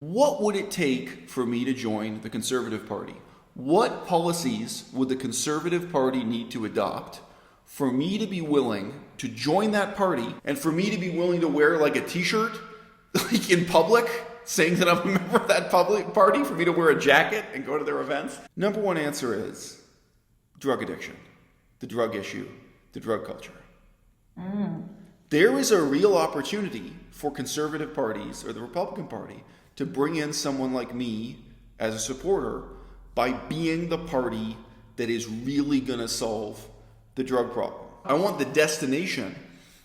What would it take for me to join the Conservative Party? What policies would the Conservative Party need to adopt for me to be willing to join that party and for me to be willing to wear like a t-shirt like in public saying that I'm a member of that public party, for me to wear a jacket and go to their events? Number one answer is drug addiction, the drug issue, the drug culture. There is a real opportunity for conservative parties or the Republican Party to bring in someone like me as a supporter by being the party that is really going to solve the drug problem. I want the destination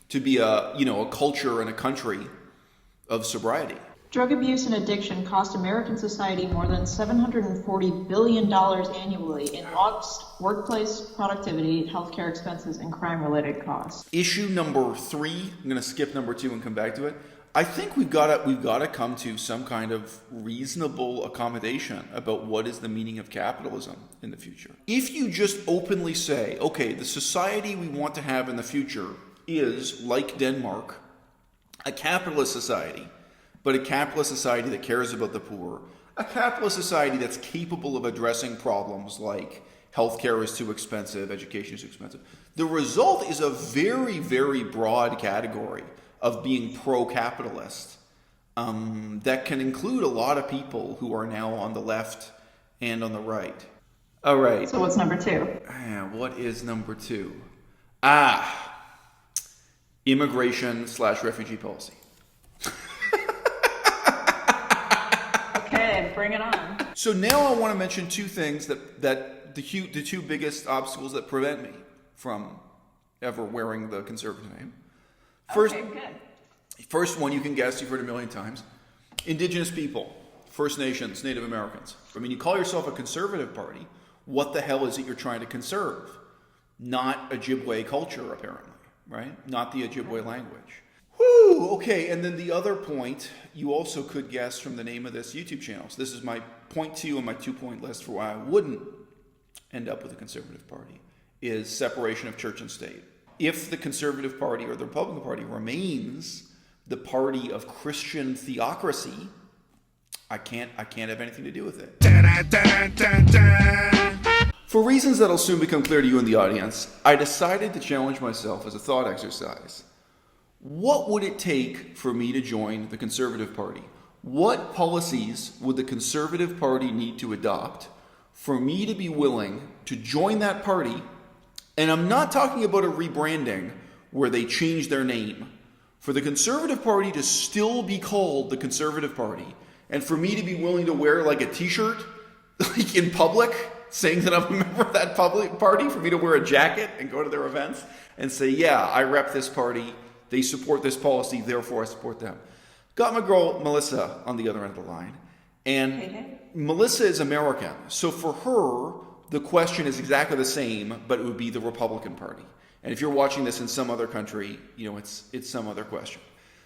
to be a culture and a country of sobriety. Drug abuse and addiction cost American society more than $740 billion annually in lost workplace productivity, healthcare expenses, and crime-related costs. Issue number 3, I'm going to skip number 2 and come back to it. I think we've got to come to some kind of reasonable accommodation about what is the meaning of capitalism in the future. If you just openly say, okay, the society we want to have in the future is, like Denmark, a capitalist society, but a capitalist society that cares about the poor, a capitalist society that's capable of addressing problems like healthcare is too expensive, education is too expensive. The result is a very, very broad category of being pro-capitalist that can include a lot of people who are now on the left and on the right. All right. So what's number 2? What is number 2? Immigration/refugee policy. Okay, bring it on. So now I want to mention 2 things that the 2 biggest obstacles that prevent me from ever wearing the conservative name. First one, you can guess, you've heard a million times. Indigenous people, First Nations, Native Americans. I mean, you call yourself a conservative party. What the hell is it you're trying to conserve? Not Ojibwe culture, apparently, right? Not the Ojibwe language. Whew, okay, and then the other point, you also could guess from the name of this YouTube channel. So this is my point 2 on my 2-point list for why I wouldn't end up with a conservative party, is separation of church and state. If the Conservative Party or the Republican Party remains the party of Christian theocracy, I can't have anything to do with it. For reasons that'll soon become clear to you in the audience, I decided to challenge myself as a thought exercise. What would it take for me to join the Conservative Party? What policies would the Conservative Party need to adopt for me to be willing to join that party? And I'm not talking about a rebranding where they change their name. For the Conservative Party to still be called the Conservative Party, and for me to be willing to wear like a t-shirt like in public saying that I'm a member of that public party, for me to wear a jacket and go to their events and say, yeah, I rep this party, they support this policy, therefore I support them. Got my girl Melissa on the other end of the line. And Melissa is American. So for her, the question is exactly the same, but it would be the Republican Party. And if you're watching this in some other country, it's some other question.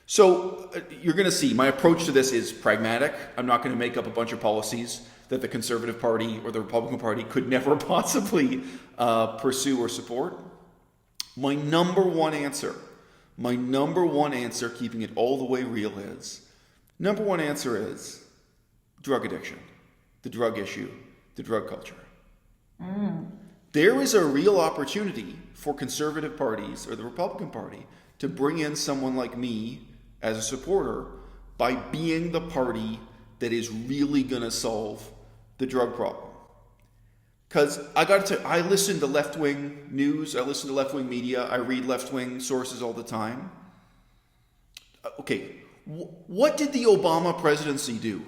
So you're going to see my approach to this is pragmatic. I'm not going to make up a bunch of policies that the Conservative Party or the Republican Party could never possibly pursue or support. My number one answer, keeping it all the way real, is drug addiction, the drug issue, the drug culture. There is a real opportunity for conservative parties or the Republican Party to bring in someone like me as a supporter by being the party that is really going to solve the drug problem. Because I listen to left-wing news, I listen to left-wing media, I read left-wing sources all the time. Okay, what did the Obama presidency do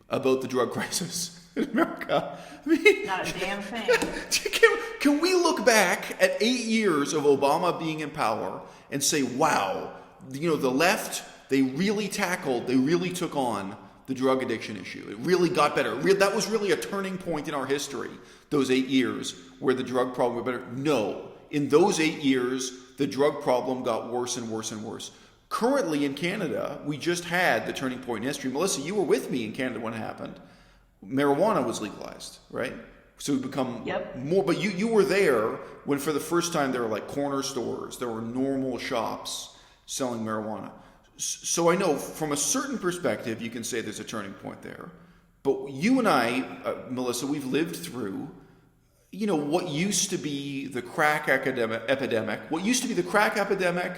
about the drug crisis in America? I mean, not a damn thing. Can we look back at 8 years of Obama being in power and say, wow, the left, they really took on the drug addiction issue. It really got better. That was really a turning point in our history, those 8 years where the drug problem got better. No, in those 8 years, the drug problem got worse and worse and worse. Currently in Canada, we just had the turning point in history. Melissa, you were with me in Canada when it happened. Marijuana was legalized, right? So we've become more, but you were there when for the first time there were like corner stores, there were normal shops selling marijuana. So I know from a certain perspective, you can say there's a turning point there. But you and I, Melissa, we've lived through, what used to be the crack epidemic, what used to be the crack epidemic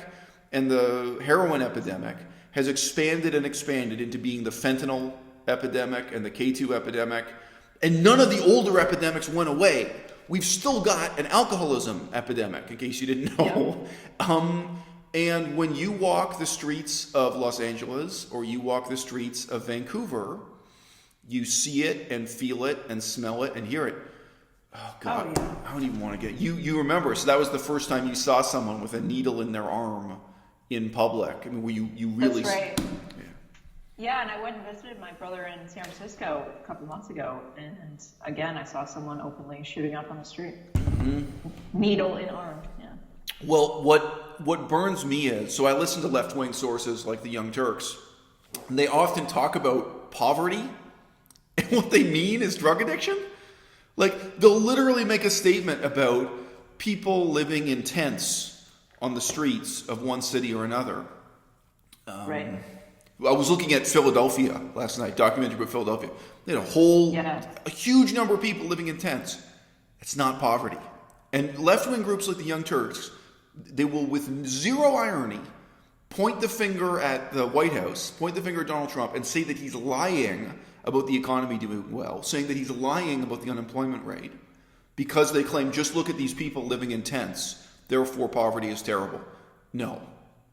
and the heroin epidemic has expanded and expanded into being the fentanyl epidemic and the K2 epidemic. And none of the older epidemics went away. We've still got an alcoholism epidemic, in case you didn't know. Yeah. And when you walk the streets of Los Angeles or you walk the streets of Vancouver, you see it and feel it and smell it and hear it. Oh, God. Oh, yeah. I don't even want to get... You remember, so that was the first time you saw someone with a needle in their arm in public. I mean, where you really... That's right. Yeah, and I went and visited my brother in San Francisco a couple months ago, and again, I saw someone openly shooting up on the street. Mm-hmm. Needle in arm, yeah. Well, what burns me is, so I listen to left-wing sources like the Young Turks, and they often talk about poverty, and what they mean is drug addiction. Like, they'll literally make a statement about people living in tents on the streets of one city or another. Right. I was looking at Philadelphia last night, documentary about Philadelphia. They had a huge number of people living in tents. It's not poverty. And left-wing groups like the Young Turks, they will, with zero irony, point the finger at the White House, point the finger at Donald Trump, and say that he's lying about the economy doing well, saying that he's lying about the unemployment rate, because they claim, just look at these people living in tents, therefore poverty is terrible. No.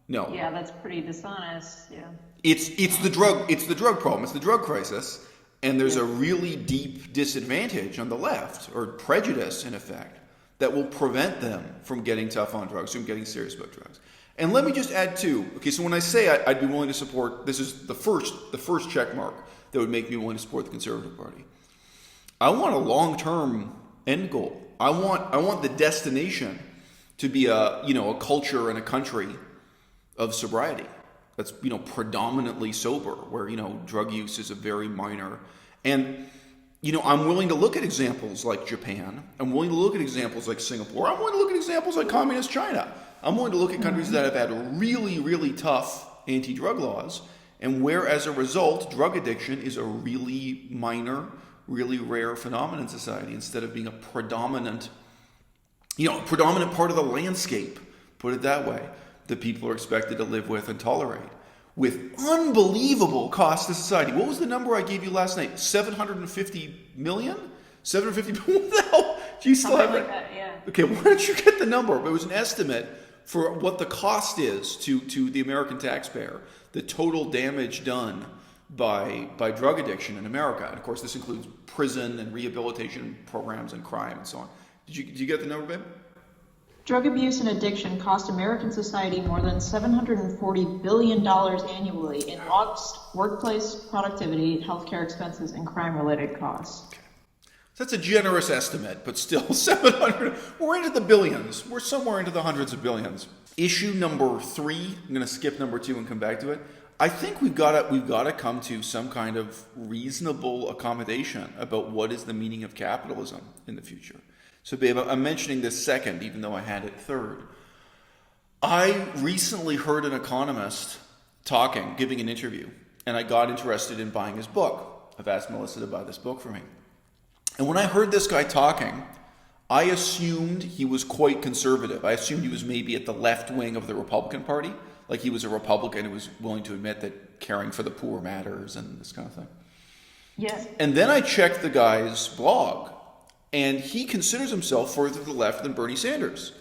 Yeah, that's pretty dishonest, yeah. It's the drug problem. It's the drug crisis, and there's a really deep disadvantage on the left, or prejudice in effect, that will prevent them from getting tough on drugs, from getting serious about drugs. And let me just add too. Okay, so when I say I'd be willing to support, this is the first check mark that would make me willing to support the Conservative Party. I want a long-term end goal. I want the destination to be a culture and a country of sobriety that's predominantly sober, where drug use is a very minor. And I'm willing to look at examples like Japan. I'm willing to look at examples like Singapore. I'm willing to look at examples like communist China. I'm willing to look at countries that have had really, really tough anti-drug laws, and where as a result drug addiction is a really minor, really rare phenomenon in society, instead of being a predominant part of the landscape, put it that way, that people are expected to live with and tolerate, with unbelievable cost to society. What was the number I gave you last night? 750 million? 750 million? What the hell? Do you still have it? Like that, yeah. Okay, why don't you get the number? It was an estimate for what the cost is to the American taxpayer, the total damage done by drug addiction in America. And of course, this includes prison and rehabilitation programs and crime and so on. Did you get the number, babe? Drug abuse and addiction cost American society more than $740 billion annually in lost workplace productivity, healthcare expenses, and crime-related costs. Okay. So that's a generous estimate, but still 700. We're into the billions. We're somewhere into the hundreds of billions. Issue number 3. I'm going to skip number 2 and come back to it. I think we've got to come to some kind of reasonable accommodation about what is the meaning of capitalism in the future. So, babe, I'm mentioning this second, even though I had it third. I recently heard an economist giving an interview, and I got interested in buying his book. I've asked Melissa to buy this book for me. And when I heard this guy talking, I assumed he was quite conservative. I assumed he was maybe at the left wing of the Republican Party, like he was a Republican who was willing to admit that caring for the poor matters and this kind of thing. Yes. And then I checked the guy's blog, and he considers himself further to the left than Bernie Sanders.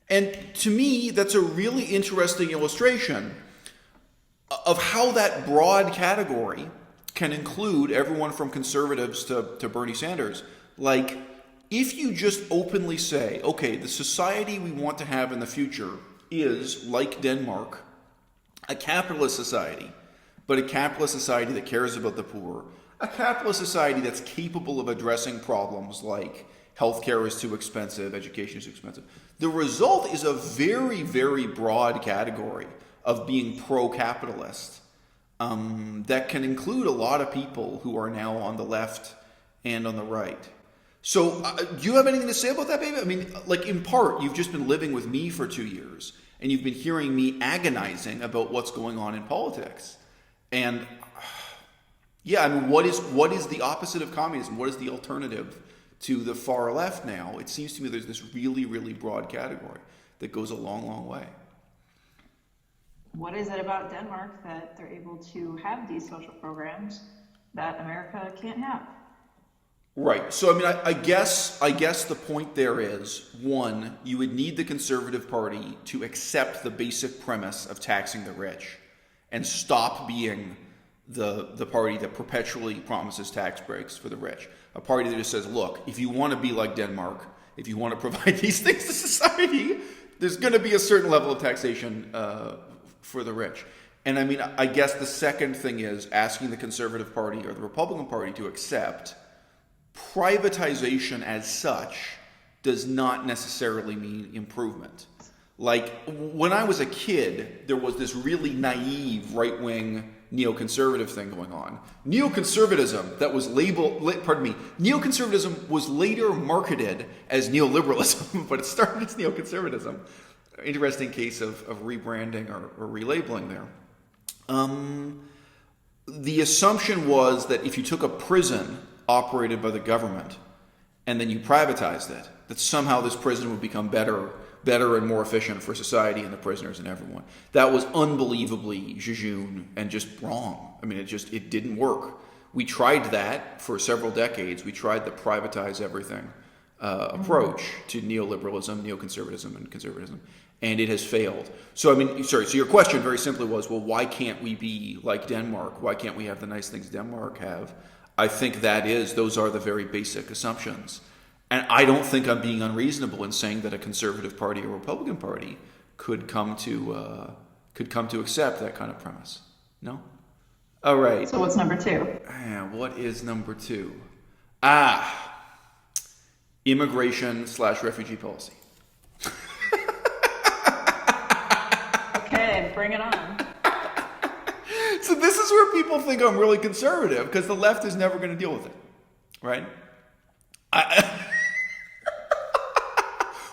And to me, that's a really interesting illustration of how that broad category can include everyone from conservatives to Bernie Sanders. Like, if you just openly say, okay, the society we want to have in the future is, like Denmark, a capitalist society, but a capitalist society that cares about the poor, a capitalist society that's capable of addressing problems like healthcare is too expensive, education is too expensive. The result is a very, very broad category of being pro-capitalist that can include a lot of people who are now on the left and on the right. So do you have anything to say about that, baby? I mean, like, in part, you've just been living with me for 2 years, and you've been hearing me agonizing about what's going on in politics. And yeah, I mean, what is the opposite of communism? What is the alternative to the far left now? It seems to me there's this really, really broad category that goes a long, long way. What is it about Denmark that they're able to have these social programs that America can't have? Right. So, I mean, I guess the point there is, one, you would need the Conservative Party to accept the basic premise of taxing the rich and stop being the party that perpetually promises tax breaks for the rich. A party that just says, look, if you want to be like Denmark, if you want to provide these things to society, there's going to be a certain level of taxation for the rich. And I mean, I guess the second thing is asking the Conservative Party or the Republican Party to accept privatization as such does not necessarily mean improvement. Like, when I was a kid, there was this really naive right-wing neoconservative thing going on. Neoconservatism that was neoconservatism was later marketed as neoliberalism, but it started as neoconservatism. Interesting case of rebranding or relabeling there. The assumption was that if you took a prison operated by the government and then you privatized it, that somehow this prison would become better and more efficient for society and the prisoners and everyone. That was unbelievably jejune and just wrong. I mean, it didn't work. We tried that for several decades. We tried the privatize everything approach to neoliberalism, neoconservatism, and conservatism, and it has failed. So, I mean, so your question very simply was, well, why can't we be like Denmark? Why can't we have the nice things Denmark have? I think those are the very basic assumptions. And I don't think I'm being unreasonable in saying that a Conservative Party or Republican Party could come to accept that kind of premise. No? All right. So what's number two? What is number two? Immigration/refugee policy. Okay, bring it on. So this is where people think I'm really conservative because the left is never going to deal with it, right?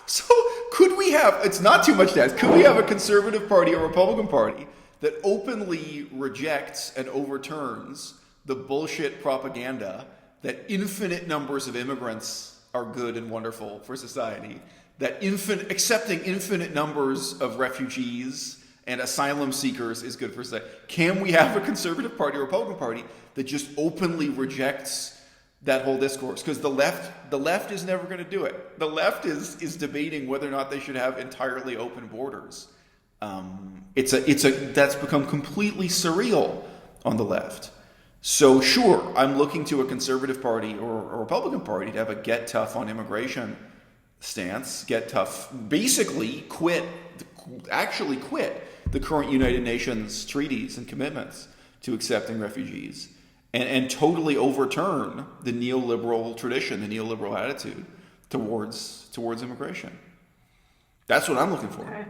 So could we have, it's not too much to ask, could we have a Conservative Party or Republican Party that openly rejects and overturns the bullshit propaganda that infinite numbers of immigrants are good and wonderful for society, that accepting infinite numbers of refugees and asylum seekers is good for society? Can we have a Conservative Party or Republican Party that just openly rejects that whole discourse? Because the left is never going to do it. The left is debating whether or not they should have entirely open borders. That's become completely surreal on the left. So sure, I'm looking to a Conservative Party or a Republican Party to have a get tough on immigration stance, get tough, basically quit the current United Nations treaties and commitments to accepting refugees, and totally overturn the neoliberal tradition, the neoliberal attitude towards immigration. That's what I'm looking for. Okay.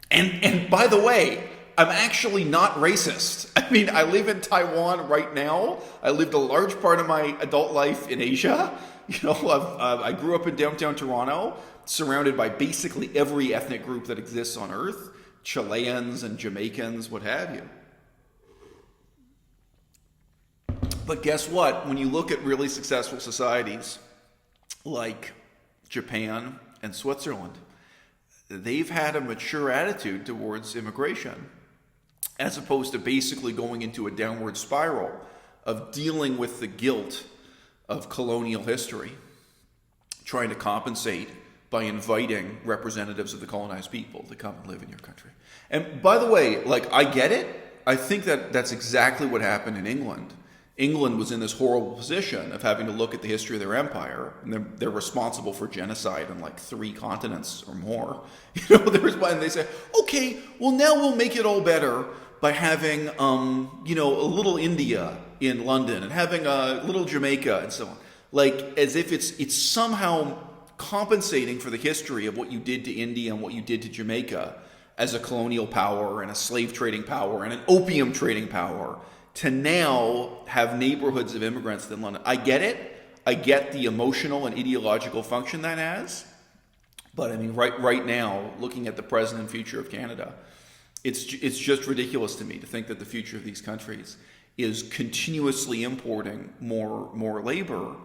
And by the way, I'm actually not racist. I mean, I live in Taiwan right now. I lived a large part of my adult life in Asia. You know, I grew up in downtown Toronto, surrounded by basically every ethnic group that exists on Earth, Chileans and Jamaicans, what have you. But guess what? When you look at really successful societies like Japan and Switzerland, they've had a mature attitude towards immigration, as opposed to basically going into a downward spiral of dealing with the guilt of colonial history, trying to compensate by inviting representatives of the colonized people to come and live in your country. And by the way, like, I get it. I think that's exactly what happened in England. England was in this horrible position of having to look at the history of their empire, and they're responsible for genocide on like 3 continents or more. You know, there was one, and they say, okay, well now we'll make it all better by having, a little India in London and having a little Jamaica and so on. Like, as if it's somehow compensating for the history of what you did to India and what you did to Jamaica as a colonial power and a slave trading power and an opium trading power, to now have neighborhoods of immigrants in London. I get it. I get the emotional and ideological function that has. But I mean, right now, looking at the present and future of Canada, it's just ridiculous to me to think that the future of these countries is continuously importing more labor,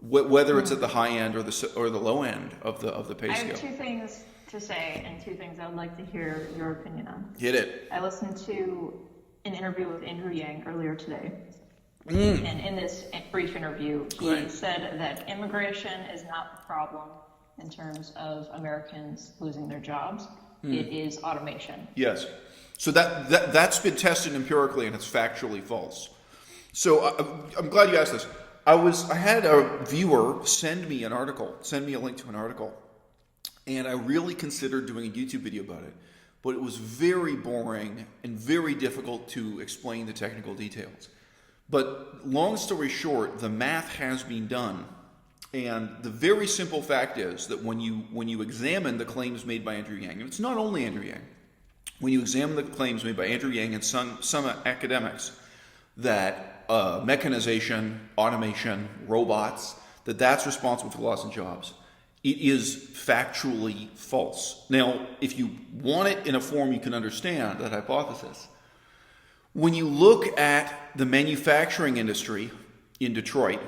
whether it's at the high end or the low end of the pay I scale. have two things to say and two things I would like to hear your opinion on. Hit it. I listened to an interview with Andrew Yang earlier today. And in this brief interview, he said that immigration is not the problem in terms of Americans losing their jobs. It is automation. Yes. So that's been tested empirically, and it's factually false. So I'm glad you asked this. I had a viewer send me a link to an article, and I really considered doing a YouTube video about it, but it was very boring and very difficult to explain the technical details. But long story short, the math has been done, and the very simple fact is that when you examine the claims made by Andrew Yang, and it's not only Andrew Yang, when you examine the claims made by Andrew Yang and some academics that mechanization, automation, robots, that's responsible for the loss of jobs, it is factually false. Now, if you want it in a form you can understand, that hypothesis, when you look at the manufacturing industry in Detroit,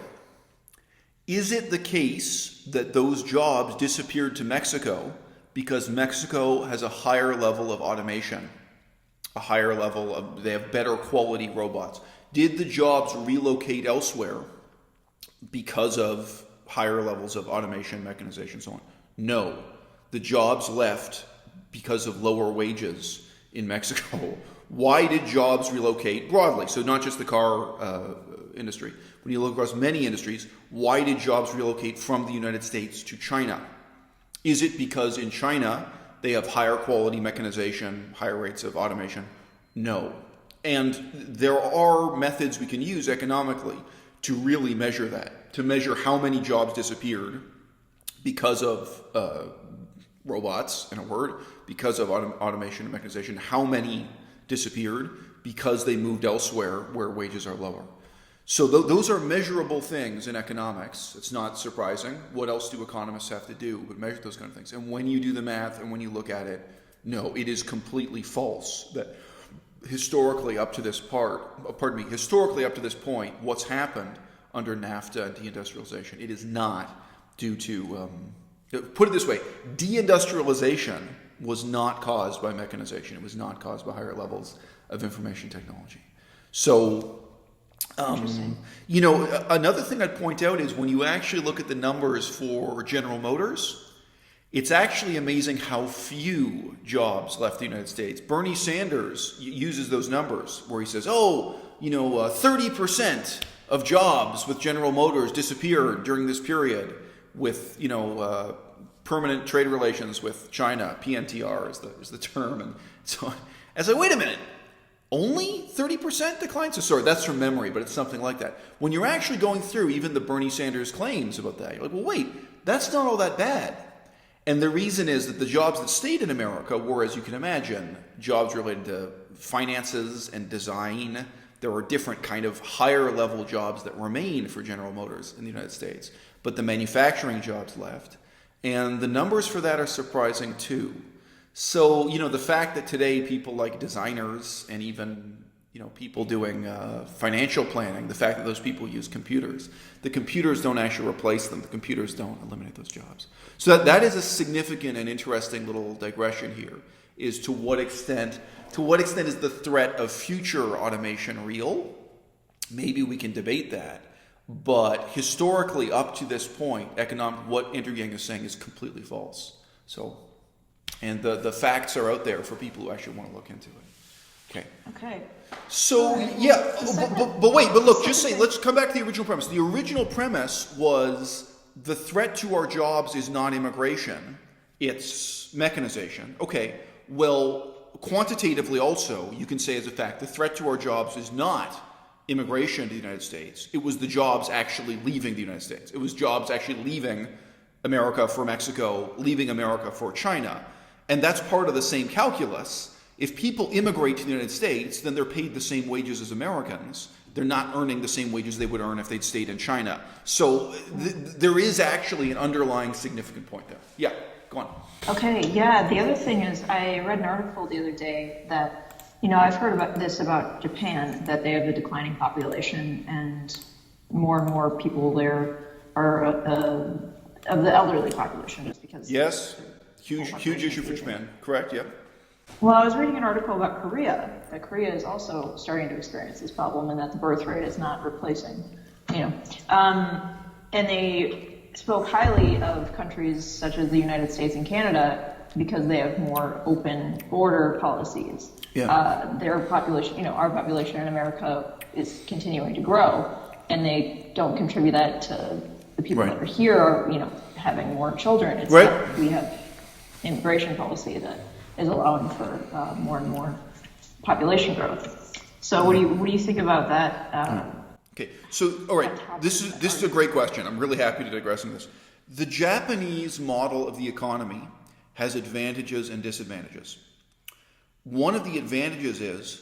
is it the case that those jobs disappeared to Mexico because Mexico has a higher level of automation, they have better quality robots? Did the jobs relocate elsewhere because of higher levels of automation, mechanization, and so on? No. The jobs left because of lower wages in Mexico. Why did jobs relocate broadly? So not just the car industry. When you look across many industries, why did jobs relocate from the United States to China? Is it because in China they have higher quality mechanization, higher rates of automation? No. And there are methods we can use economically to really measure that, to measure how many jobs disappeared because of robots, in a word, because of automation and mechanization, how many disappeared because they moved elsewhere where wages are lower. So those are measurable things in economics. It's not surprising. What else do economists have to do but measure those kind of things? And when you do the math and when you look at it, no, it is completely false that historically up to this point, what's happened under NAFTA and deindustrialization, it is not due to, put it this way, deindustrialization was not caused by mechanization. It was not caused by higher levels of information technology. So, another thing I'd point out is when you actually look at the numbers for General Motors, it's actually amazing how few jobs left the United States. Bernie Sanders uses those numbers where he says, 30% of jobs with General Motors disappeared during this period with, permanent trade relations with China. PNTR is the term. And so I was like, wait a minute, only 30% decline? So sorry, that's from memory, but it's something like that. When you're actually going through even the Bernie Sanders claims about that, you're like, well, wait, that's not all that bad. And the reason is that the jobs that stayed in America were, as you can imagine, jobs related to finances and design. There were different kind of higher level jobs that remained for General Motors in the United States, but the manufacturing jobs left. And the numbers for that are surprising too. So, the fact that today people like designers and even, people doing financial planning, the fact that those people use computers, the computers don't actually replace them. The computers don't eliminate those jobs. So that is a significant and interesting little digression here, is to what extent is the threat of future automation real? Maybe we can debate that. But historically, up to this point, what Andrew Yang is saying is completely false. So, and the facts are out there for people who actually want to look into it. Okay. So, let's come back to the original premise. The original premise was the threat to our jobs is not immigration, it's mechanization. Okay, well, quantitatively also, you can say as a fact, the threat to our jobs is not immigration to the United States. It was the jobs actually leaving the United States. It was jobs actually leaving America for Mexico, leaving America for China. And that's part of the same calculus. If people immigrate to the United States, then they're paid the same wages as Americans. They're not earning the same wages they would earn if they'd stayed in China. So there is actually an underlying significant point there. Yeah, go on. Okay, yeah. The other thing is, I read an article the other day that, I've heard about Japan, that they have a declining population and more people there are of the elderly population, just because. Yes, huge issue for Japan. Correct, yeah. Well, I was reading an article about Korea, that Korea is also starting to experience this problem and that the birth rate is not replacing, and they spoke highly of countries such as the United States and Canada because they have more open border policies. Yeah. Their population, our population in America is continuing to grow, and they don't contribute that to the people Right. that are here, are, having more children. It's Right. that we have immigration policy that is allowing for more and more population growth. So what do you think about that? Okay, so all right, this is a great question. I'm really happy to digress on this. The Japanese model of the economy has advantages and disadvantages. One of the advantages is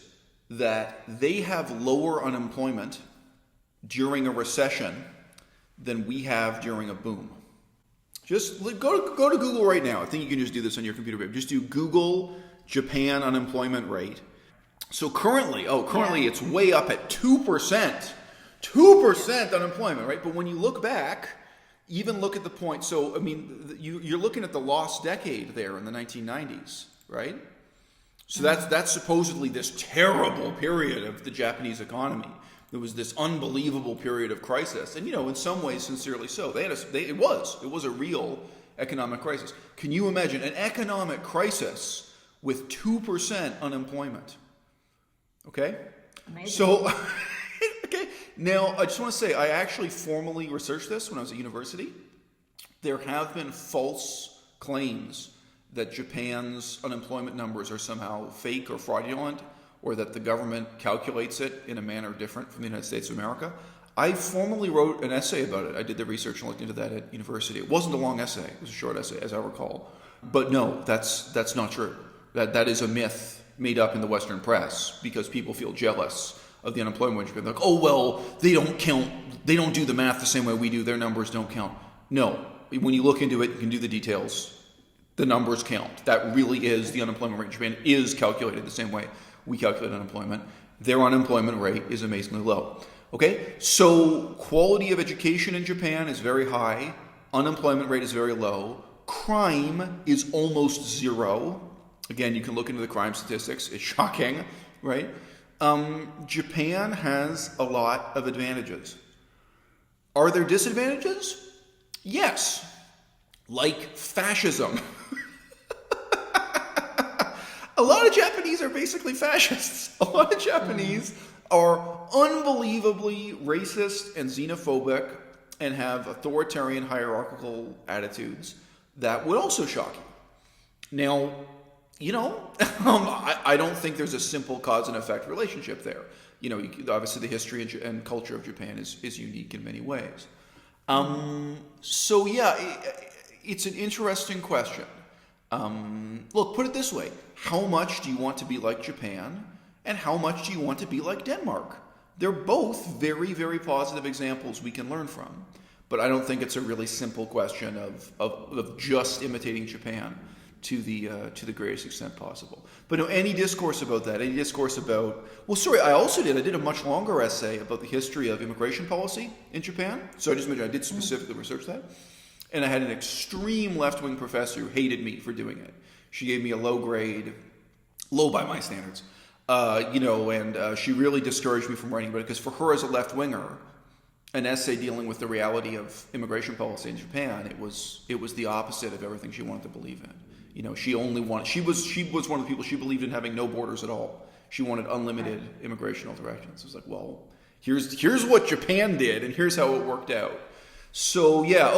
that they have lower unemployment during a recession than we have during a boom. Just go to Google right now. I think you can just do this on your computer. Just do Google Japan unemployment rate. So currently it's way up at 2%. 2% unemployment, right? But when you look back, even look at the point. So, I mean, you're looking at the lost decade there in the 1990s, right? So that's supposedly this terrible period of the Japanese economy. There was this unbelievable period of crisis, and in some ways, sincerely so. It was a real economic crisis. Can you imagine an economic crisis with 2% unemployment? Okay, Amazing. so okay. Now I just want to say I actually formally researched this when I was at university. There have been false claims that Japan's unemployment numbers are somehow fake or fraudulent, or that the government calculates it in a manner different from the United States of America. I formally wrote an essay about it. I did the research and looked into that at university. It wasn't a long essay. It was a short essay, as I recall. But no, that's not true. That is a myth made up in the Western press because people feel jealous of the unemployment rate. They're like, oh, well, they don't count. They don't do the math the same way we do. Their numbers don't count. No. When you look into it, you can do the details. The numbers count. That really is the unemployment rate in Japan is calculated the same way we calculate unemployment. Their unemployment rate is amazingly low. Okay, so quality of education in Japan is very high. Unemployment rate is very low. Crime is almost zero. Again, you can look into the crime statistics. It's shocking, right? Japan has a lot of advantages. Are there disadvantages? Yes, like fascism. A lot of Japanese are basically fascists. A lot of Japanese are unbelievably racist and xenophobic and have authoritarian hierarchical attitudes that would also shock you. Now, I don't think there's a simple cause and effect relationship there. Obviously the history and culture of Japan is unique in many ways. So yeah, it's an interesting question. Look, put it this way. How much do you want to be like Japan? And how much do you want to be like Denmark? They're both very, very positive examples we can learn from. But I don't think it's a really simple question of just imitating Japan to the greatest extent possible. But no, any discourse about that, any discourse about... Well, sorry, I did a much longer essay about the history of immigration policy in Japan. So I just mentioned I did specifically research that. And I had an extreme left-wing professor who hated me for doing it. She gave me a low grade, low by my standards, and she really discouraged me from writing about it because for her as a left-winger, an essay dealing with the reality of immigration policy in Japan, it was the opposite of everything she wanted to believe in. She was one of the people, she believed in having no borders at all. She wanted unlimited immigration directions. It was like, well, here's what Japan did, and here's how it worked out. So yeah,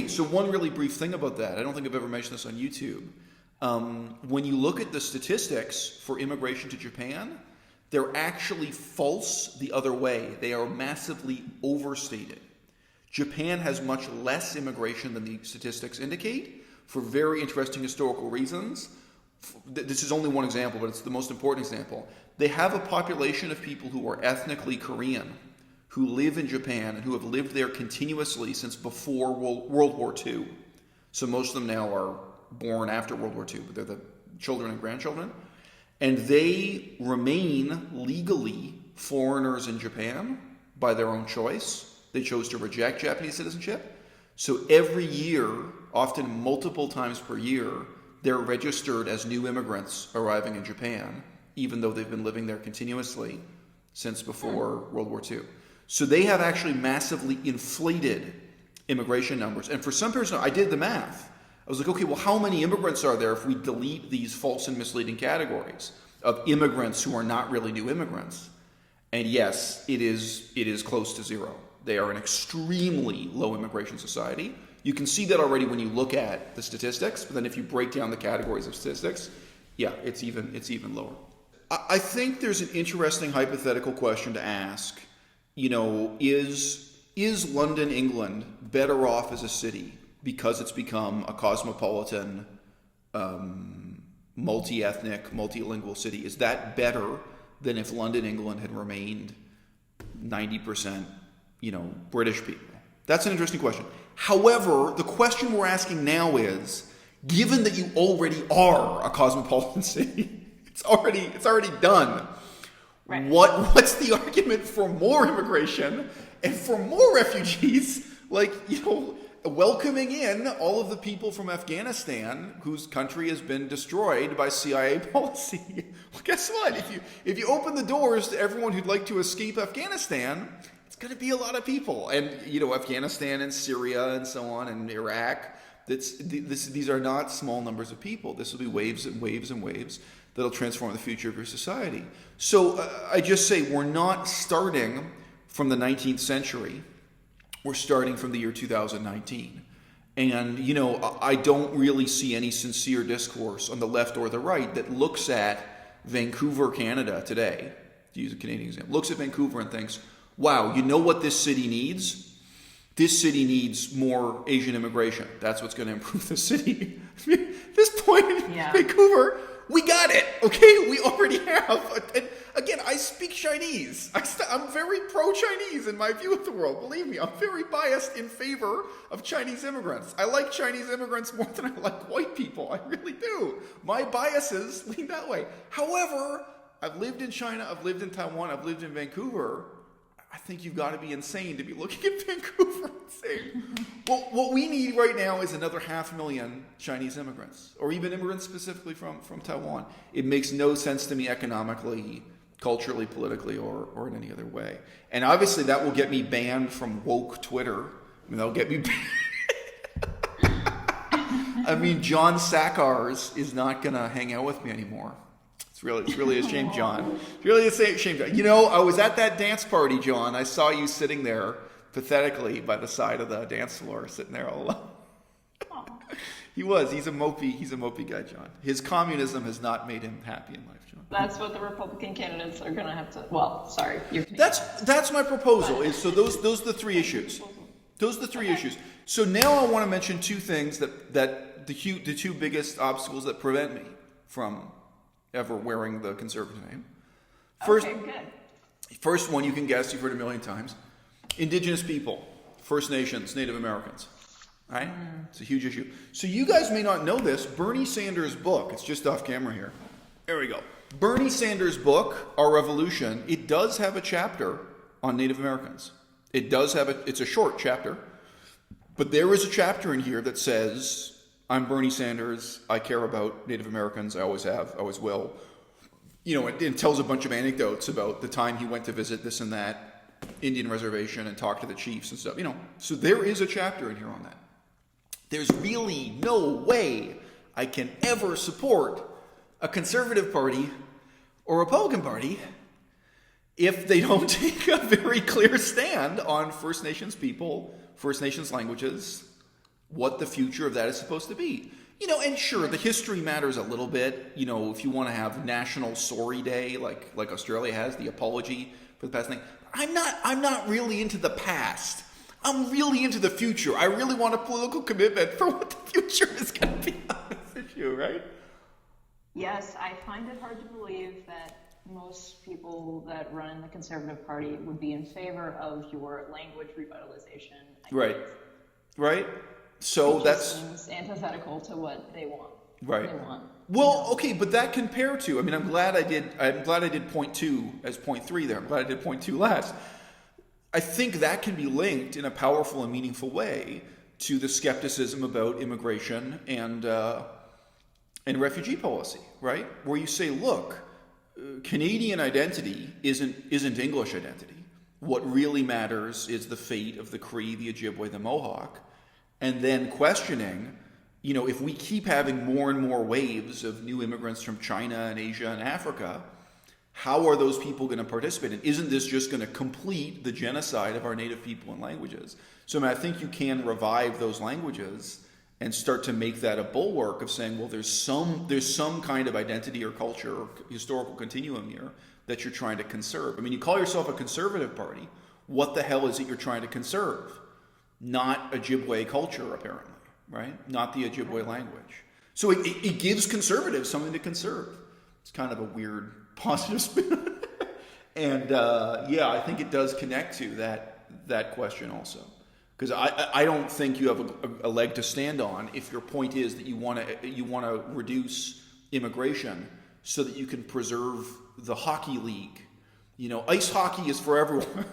so one really brief thing about that. I don't think I've ever mentioned this on YouTube. When you look at the statistics for immigration to Japan, they're actually false the other way. They are massively overstated. Japan has much less immigration than the statistics indicate for very interesting historical reasons. this is only one example, but it's the most important example. They have a population of people who are ethnically Korean, who live in Japan and who have lived there continuously since before World War II. So most of them now are born after World War II, but they're the children and grandchildren. And they remain legally foreigners in Japan by their own choice. They chose to reject Japanese citizenship. So every year, often multiple times per year, they're registered as new immigrants arriving in Japan, even though they've been living there continuously since before World War II. So they have actually massively inflated immigration numbers. And for some person, I did the math. I was like, okay, well, how many immigrants are there if we delete these false and misleading categories of immigrants who are not really new immigrants? And yes, it is close to zero. They are an extremely low immigration society. You can see that already when you look at the statistics, but then if you break down the categories of statistics, yeah, it's even lower. I think there's an interesting hypothetical question to ask. You know, is London, England, better off as a city because it's become a cosmopolitan, multi-ethnic, multilingual city? Is that better than if London, England had remained 90%, British people? That's an interesting question. However, the question we're asking now is, given that you already are a cosmopolitan city, it's already done. Right. What's the argument for more immigration and for more refugees? Welcoming in all of the people from Afghanistan whose country has been destroyed by CIA policy. Well, guess what? If you open the doors to everyone who'd like to escape Afghanistan, it's going to be a lot of people. And Afghanistan and Syria and so on and Iraq. These are not small numbers of people. This will be waves and waves and waves that'll transform the future of your society. So I just say we're not starting from the 19th century. We're starting from the year 2019. And, I don't really see any sincere discourse on the left or the right that looks at Vancouver, Canada today, to use a Canadian example, looks at Vancouver and thinks, wow, you know what this city needs? This city needs more Asian immigration. That's what's going to improve the city. At this point in Vancouver, we got it, okay? We already have. And again, I speak Chinese. I'm very pro-Chinese in my view of the world. Believe me, I'm very biased in favor of Chinese immigrants. I like Chinese immigrants more than I like white people. I really do. My biases lean that way. However, I've lived in China, I've lived in Taiwan, I've lived in Vancouver. I think you've got to be insane to be looking at Vancouver and saying, well, what we need right now is another 500,000 Chinese immigrants, or even immigrants specifically from Taiwan. It makes no sense to me economically, culturally, politically, or in any other way. And obviously that will get me banned from woke Twitter. That'll get me banned. John Sakars is not going to hang out with me anymore. It's really a shame, John. It's really a shame, John. I was at that dance party, John. I saw you sitting there pathetically by the side of the dance floor, sitting there all alone. He was. He's a mopey guy, John. His communism has not made him happy in life, John. That's what the Republican candidates are going to have to. Well, sorry, that's my proposal. So those are the three issues. Those are the three issues. So now I want to mention two things that the two biggest obstacles that prevent me from ever wearing the conservative name. First one, you can guess, you've heard a million times. Indigenous people, First Nations, Native Americans. Right? It's a huge issue. So you guys may not know this. Bernie Sanders' book, it's just off camera here. There we go. Bernie Sanders' book, Our Revolution, it does have a chapter on Native Americans. It's a short chapter, but there is a chapter in here that says, I'm Bernie Sanders. I care about Native Americans. I always have. Always will. It tells a bunch of anecdotes about the time he went to visit this and that Indian reservation and talk to the chiefs and stuff. So there is a chapter in here on that. There's really no way I can ever support a conservative party or Republican party if they don't take a very clear stand on First Nations people, First Nations languages, what the future of that is supposed to be. And sure, the history matters a little bit. If you want to have National Sorry Day, like Australia has, the apology for the past thing. I'm not really into the past. I'm really into the future. I really want a political commitment for what the future is going to be on this issue, right? Yes, I find it hard to believe that most people that run in the Conservative Party would be in favor of your language revitalization. Right. Right. So It just that's seems antithetical to what they want. right. They want. Well, okay, but that compare to, I mean, I'm glad I did point two as point three there. I'm glad I did point two last. I think that can be linked in a powerful and meaningful way to the skepticism about immigration and refugee policy, right? Where you say, look, Canadian identity isn't English identity. What really matters is the fate of the Cree, the Ojibwe, the Mohawk, and then questioning, if we keep having more and more waves of new immigrants from China and Asia and Africa, how are those people going to participate? And isn't this just going to complete the genocide of our native people and languages? So I think you can revive those languages and start to make that a bulwark of saying, well, there's some kind of identity or culture or historical continuum here that you're trying to conserve. I mean, you call yourself a conservative party. What the hell is it you're trying to conserve? Not Ojibwe culture, apparently, right? Not the Ojibwe language. So it gives conservatives something to conserve. It's kind of a weird positive spin. And I think it does connect to that question also. Because I don't think you have a leg to stand on if your point is that you want to reduce immigration so that you can preserve the hockey league. Ice hockey is for everyone.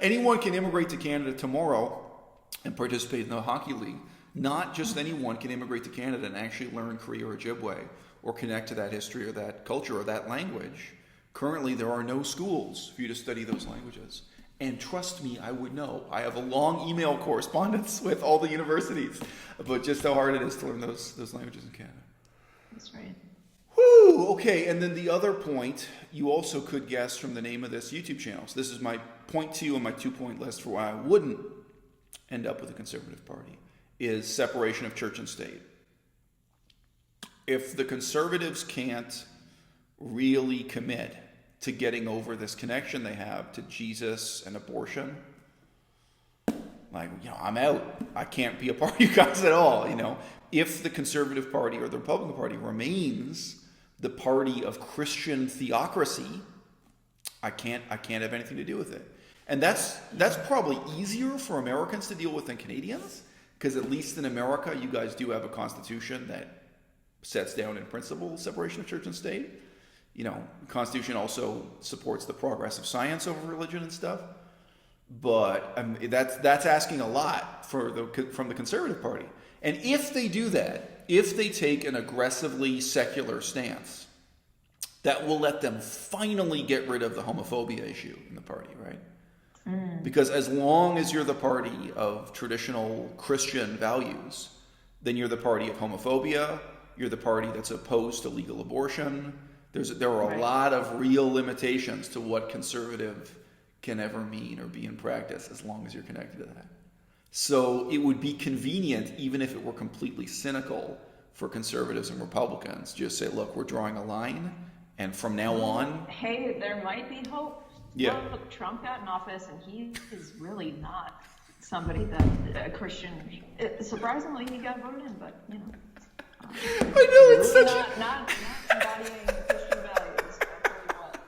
anyone can immigrate to Canada tomorrow and participate in the hockey league. Not just anyone can immigrate to Canada and actually learn Cree or Ojibwe or connect to that history or that culture or that language. Currently, there are no schools for you to study those languages. And trust me, I would know. I have a long email correspondence with all the universities about just how hard it is to learn those languages in Canada. That's right. Whew, okay, and then the other point, you also could guess from the name of this YouTube channel. So this is my point two on my 2-point list for why I wouldn't end up with the Conservative Party, is separation of church and state. If the Conservatives can't really commit to getting over this connection they have to Jesus and abortion, I'm out. I can't be a part of you guys at all. If the Conservative Party or the Republican Party remains the party of Christian theocracy, I can't have anything to do with it. And that's probably easier for Americans to deal with than Canadians, because at least in America, you guys do have a constitution that sets down in principle separation of church and state. The Constitution also supports the progress of science over religion and stuff. But that's asking a lot from the Conservative Party. And if they do that, if they take an aggressively secular stance, that will let them finally get rid of the homophobia issue in the party, right? Because as long as you're the party of traditional Christian values, then you're the party of homophobia, you're the party that's opposed to legal abortion. There are a lot of real limitations to what conservative can ever mean or be in practice as long as you're connected to that. So it would be convenient, even if it were completely cynical, for conservatives and Republicans just say, look, we're drawing a line, and from now on... Hey, there might be hope. Yeah. Look, Trump got in office, and he is really not somebody that a Christian... surprisingly, he got voted in, but, I know, it's really such not embodying Christian values. I'll tell you what.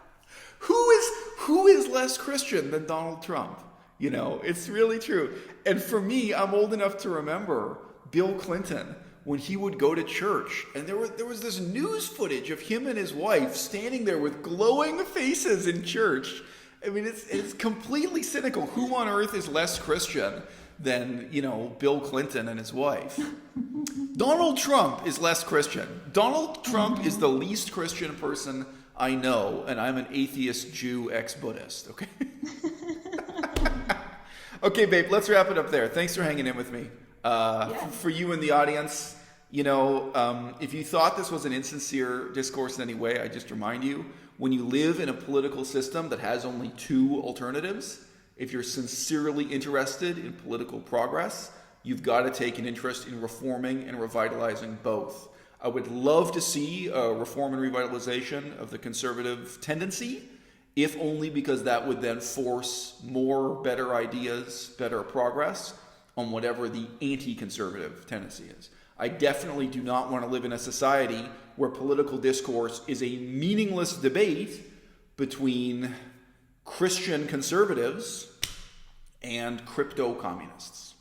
Who is less Christian than Donald Trump? It's really true. And for me, I'm old enough to remember Bill Clinton when he would go to church, and there was this news footage of him and his wife standing there with glowing faces in church. I mean, it's completely cynical. Who on earth is less Christian than, Bill Clinton and his wife? Donald Trump is less Christian. Donald Trump is the least Christian person I know, and I'm an atheist Jew ex-Buddhist, okay? Okay, babe, let's wrap it up there. Thanks for hanging in with me. For you in the audience, if you thought this was an insincere discourse in any way, I just remind you, when you live in a political system that has only two alternatives, if you're sincerely interested in political progress, you've got to take an interest in reforming and revitalizing both. I would love to see a reform and revitalization of the conservative tendency, if only because that would then force more better ideas, better progress on whatever the anti-conservative tendency is. I definitely do not want to live in a society where political discourse is a meaningless debate between Christian conservatives and crypto communists.